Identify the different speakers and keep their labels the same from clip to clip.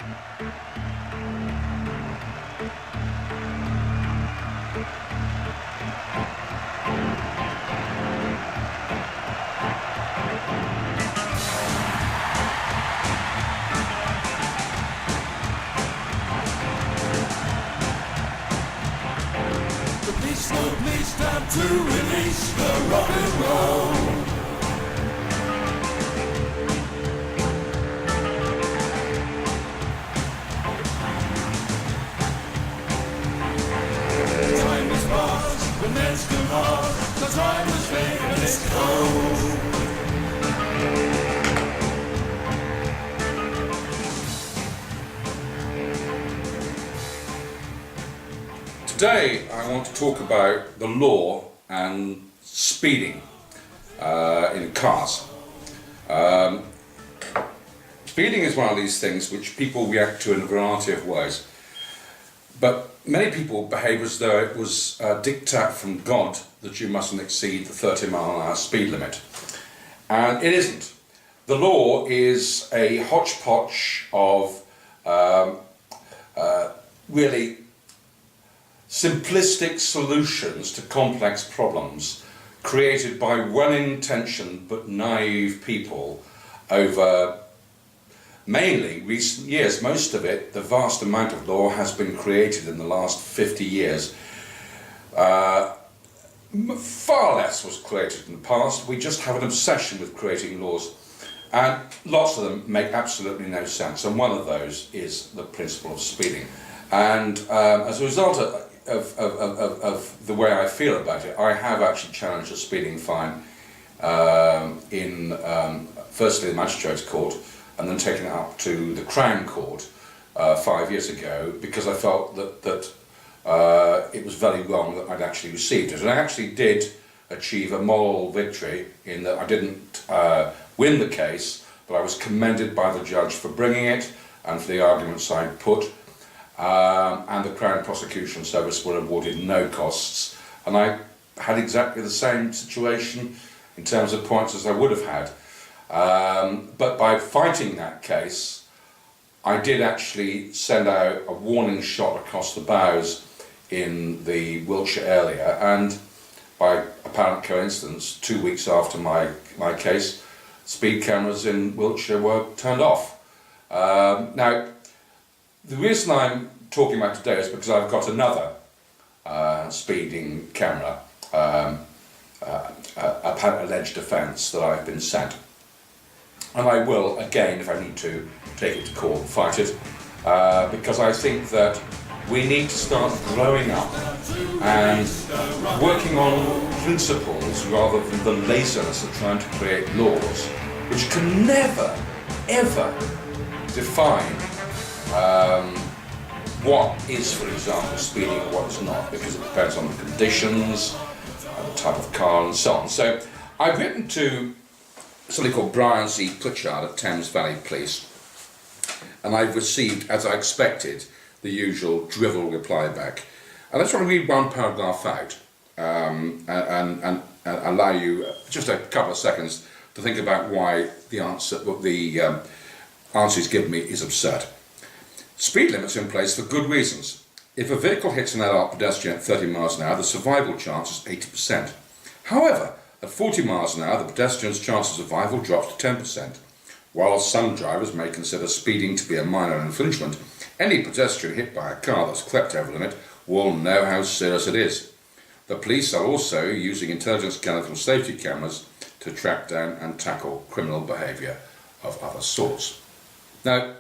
Speaker 1: Police time to release the rock and roll. Time is past, the men's too hard, the time is late and it's cold.
Speaker 2: Today I want to talk about the law and speeding in cars. Speeding is one of these things which people react to in a variety of ways, but many people behave as though it was a diktat from God that you mustn't exceed the 30-mile-an-hour speed limit, and it isn't. The law is a hodgepodge of really simplistic solutions to complex problems created by well-intentioned but naive people over mainly recent years. Most of it, the vast amount of law, has been created in the last 50 years. Far less was created in the past. We just have an obsession with creating laws, and lots of them make absolutely no sense, and one of those is the principle of speeding. And as a result of the way I feel about it, I have actually challenged a speeding fine in firstly the Magistrates Court and then taken it up to the Crown Court 5 years ago, because I felt that it was very wrong that I'd actually received it. And I actually did achieve a moral victory in that I didn't win the case, but I was commended by the judge for bringing it and for the arguments I put. And the Crown Prosecution Service were awarded no costs, and I had exactly the same situation in terms of points as I would have had. But by fighting that case, I did actually send out a warning shot across the bows in the Wiltshire area, and by apparent coincidence, 2 weeks after my case, speed cameras in Wiltshire were turned off. Now, the reason I'm talking about today is because I've got another speeding camera, alleged offence that I've been sent. And I will, again, if I need to, take it to court and fight it, because I think that we need to start growing up and working on principles rather than the laziness of trying to create laws which can never, ever define what is, for example, speeding and what is not, because it depends on the conditions, the type of car and so on. So I've written to somebody called Brian C. Pritchard at Thames Valley Police, and I've received, as I expected, the usual drivel reply back. And I just want to read one paragraph out and allow you just a couple of seconds to think about why the answer he's given me is absurd. Speed limits are in place for good reasons. If a vehicle hits an adult pedestrian at 30 miles an hour, the survival chance is 80%. However, at 40 miles an hour, the pedestrian's chance of survival drops to 10%. While some drivers may consider speeding to be a minor infringement, any pedestrian hit by a car that's crept over the limit will know how serious it is. The police are also using intelligence-gathering safety cameras to track down and tackle criminal behaviour of other sorts. Now,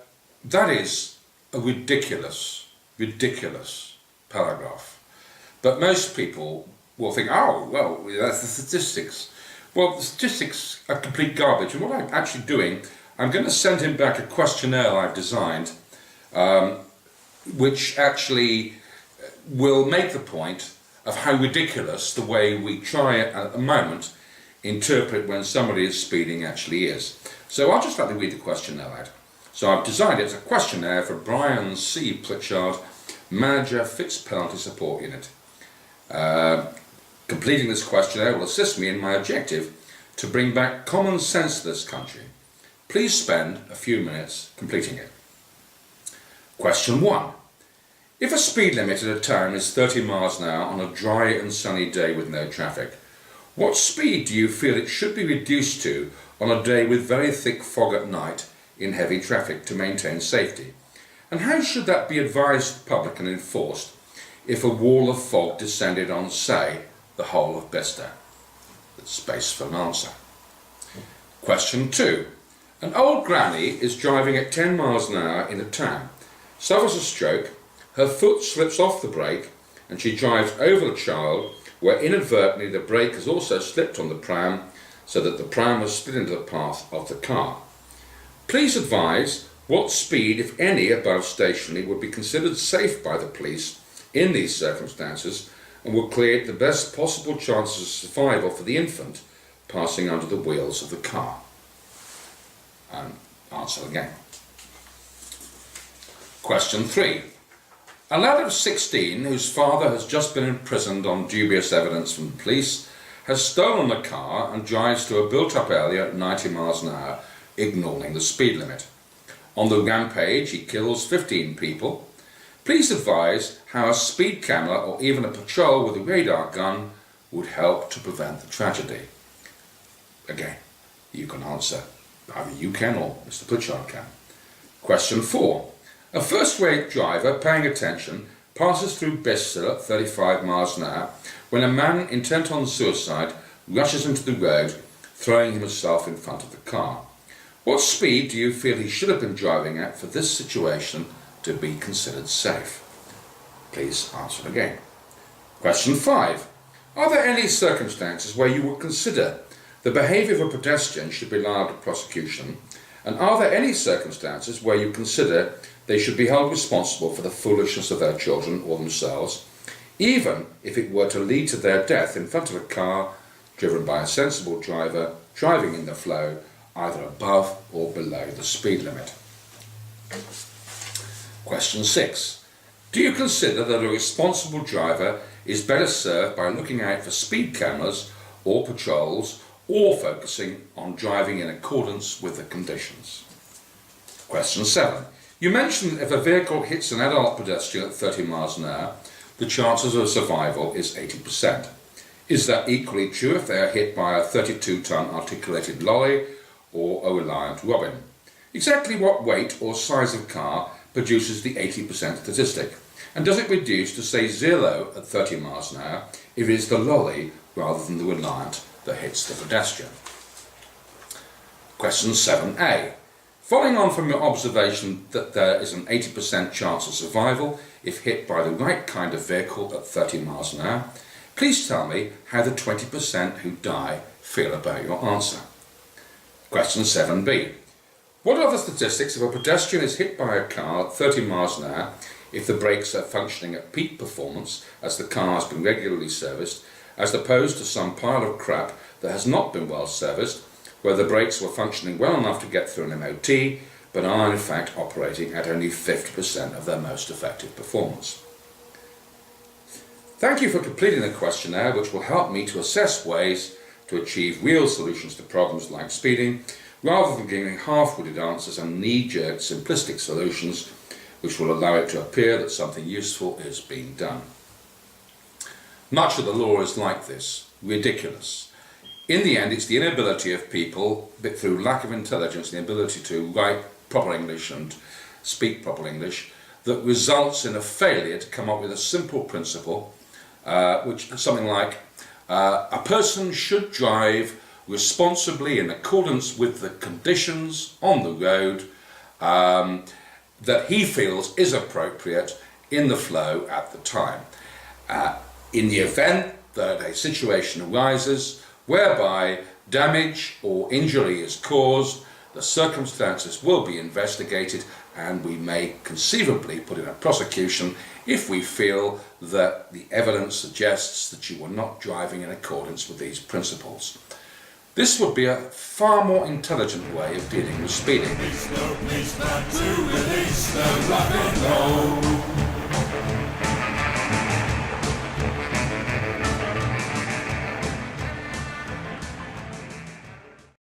Speaker 2: that is a ridiculous paragraph. But most people will think, oh, well, that's the statistics. Well, the statistics are complete garbage, and what I'm actually doing, I'm going to send him back a questionnaire I've designed, which actually will make the point of how ridiculous the way we try at the moment interpret when somebody is speeding actually is. So I'll just let me read the questionnaire out. So I've designed it as a questionnaire for Brian C. Pritchard, Manager Fixed Penalty Support Unit. Completing this questionnaire will assist me in my objective to bring back common sense to this country. Please spend a few minutes completing it. Question 1. If a speed limit in a town is 30 miles an hour on a dry and sunny day with no traffic, what speed do you feel it should be reduced to on a day with very thick fog at night in heavy traffic to maintain safety? And how should that be advised to the public and enforced if a wall of fog descended on, say, the whole of Bicester? There's space for an answer. Question 2. An old granny is driving at 10 miles an hour in a town, suffers a stroke, her foot slips off the brake and she drives over the child where inadvertently the brake has also slipped on the pram so that the pram has split into the path of the car. Please advise what speed, if any, above stationary would be considered safe by the police in these circumstances and would create the best possible chances of survival for the infant passing under the wheels of the car. And answer again. Question 3. A lad of 16 whose father has just been imprisoned on dubious evidence from the police has stolen a car and drives to a built-up area at 90 miles an hour, ignoring the speed limit. On the rampage he kills 15 people. Please advise how a speed camera or even a patrol with a radar gun would help to prevent the tragedy. Again, you can answer. Either you can or Mr. Pritchard can. Question 4. A first-rate driver paying attention passes through Bicester at 35 miles an hour when a man intent on suicide rushes into the road, throwing himself in front of the car. What speed do you feel he should have been driving at for this situation to be considered safe? Please answer again. Question 5. Are there any circumstances where you would consider the behaviour of a pedestrian should be liable to prosecution, and are there any circumstances where you consider they should be held responsible for the foolishness of their children or themselves, even if it were to lead to their death in front of a car driven by a sensible driver driving in the flow either above or below the speed limit? Question 6. Do you consider that a responsible driver is better served by looking out for speed cameras or patrols or focusing on driving in accordance with the conditions? Question 7. You mentioned that if a vehicle hits an adult pedestrian at 30 miles an hour, the chances of survival is 80%. Is that equally true if they are hit by a 32-ton articulated lorry or a reliant robin? Exactly what weight or size of car produces the 80% statistic? And does it reduce to, say, 0 at 30 miles an hour if it is the lorry rather than the reliant that hits the pedestrian? Question 7a. Following on from your observation that there is an 80% chance of survival if hit by the right kind of vehicle at 30 miles an hour, please tell me how the 20% who die feel about your answer. Question 7b. What are the statistics if a pedestrian is hit by a car at 30 miles an hour if the brakes are functioning at peak performance as the car has been regularly serviced, as opposed to some pile of crap that has not been well serviced, where the brakes were functioning well enough to get through an MOT, but are in fact operating at only 50% of their most effective performance? Thank you for completing the questionnaire, which will help me to assess ways to achieve real solutions to problems like speeding, rather than giving half-witted answers and knee-jerk simplistic solutions which will allow it to appear that something useful is being done. Much of the law is like this, ridiculous. In the end, it's the inability of people, through lack of intelligence, the ability to write proper English and speak proper English, that results in a failure to come up with a simple principle, which is something like, a person should drive responsibly in accordance with the conditions on the road that he feels is appropriate in the flow at the time. In the event that a situation arises whereby damage or injury is caused, the circumstances will be investigated and we may conceivably put in a prosecution if we feel that the evidence suggests that you were not driving in accordance with these principles. This would be a far more intelligent way of dealing with speeding.
Speaker 1: It's no place not to release the rock and roll.